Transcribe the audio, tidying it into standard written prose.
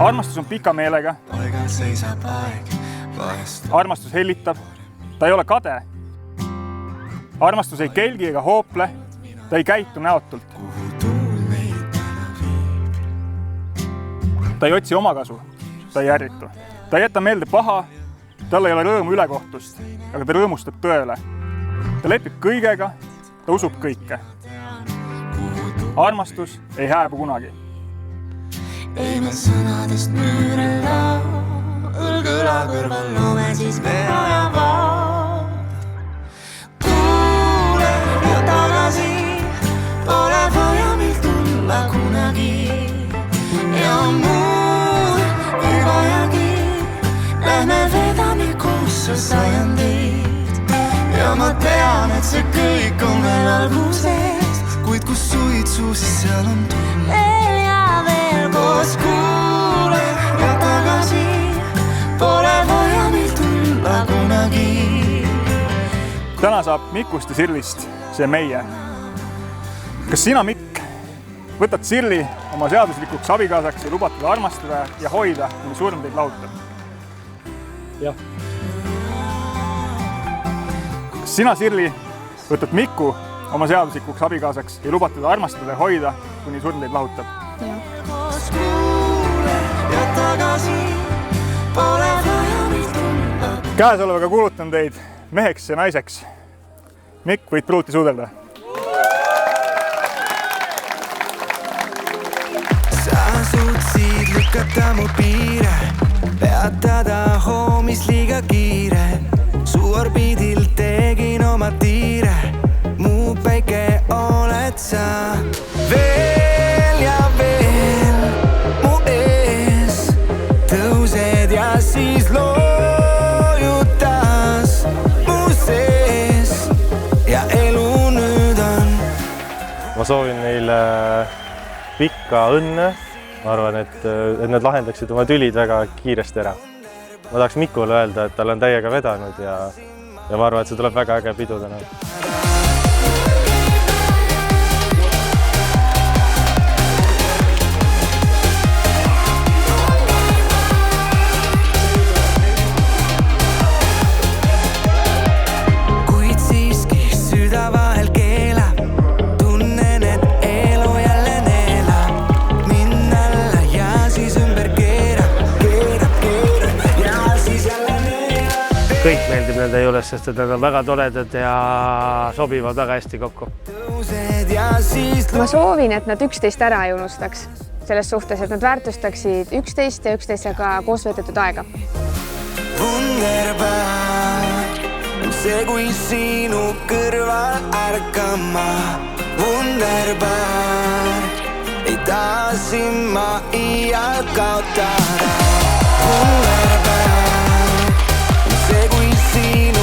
Armastus on pika meelega. Armastus hellitab. Ta ei ole kade. Armastus ei kelgi ega hoople. Ta ei käitu näotult. Ta ei otsi omakasu. Ta ei ärritu. Ta ei jäta meelde paha. Tal ei ole rõõmu ülekohtust, aga ta rõõmustab tõele. Ta lepib kõigega. Ta usub kõike. Armastus ei hääbu kunagi. Ei me sõnadest müürella, õlgõla kõrval loome siis me ajavad. Kuule ja tagasi, pole vaja meil tulla kunagi. Ja muud ei vajagi, lähme vedame koos sajandeid. Ja ma tean, et see kõik on veel algusest, kuid kus suitsu, siis seal on tunne. Koos kuule ja tagasi, pole vaja meil tulla kunagi. Täna saab Mikust ja Sirlist see meie. Kas sina, Mikk, võtad Sirli oma seaduslikuks abikaasaks ja lubad teda armastada ja hoida, kuni surm teid lahutab? Jah. Kas sina, Sirli, võtad Miku oma seaduslikuks abikaasaks ja lubad teda armastada ja hoida, kuni surm teid lahutab? Jah. Ja tagasi, pole vaja meil tulla. Käesolevaga kuulutan teid meheks ja naiseks. Mikk, võid pruuti suudelda. Sa suutsid lükata mu piire, peatada hoomis liiga kiire. Su orbiidil tegin oma tiire, mu päike oled sa. Veel ja veel mu ees tõused ja siis loojutas mu sees ja elu nüüd on. Ma soovin neile pikka õnne. Ma arvan, et nad lahendaksid oma tülid väga kiiresti ära. Ma tahaks Mikule öelda, et tal on täiega vedanud ja ma arvan, et see tuleb väga äge pidu täna. Kõik meeldib nende juures, sest nad on väga toredad ja sobivad väga hästi kokku. Ma soovin, et nad üksteist ära ei unustaks selles suhtes, et nad väärtustaksid üksteist ja üksteisega koos veedetud aega. Wunderbar on see, kui sinu kõrval ärkama. Wunderbar ei taha siin ma iial kaotada. Wunderbar see, kui sinu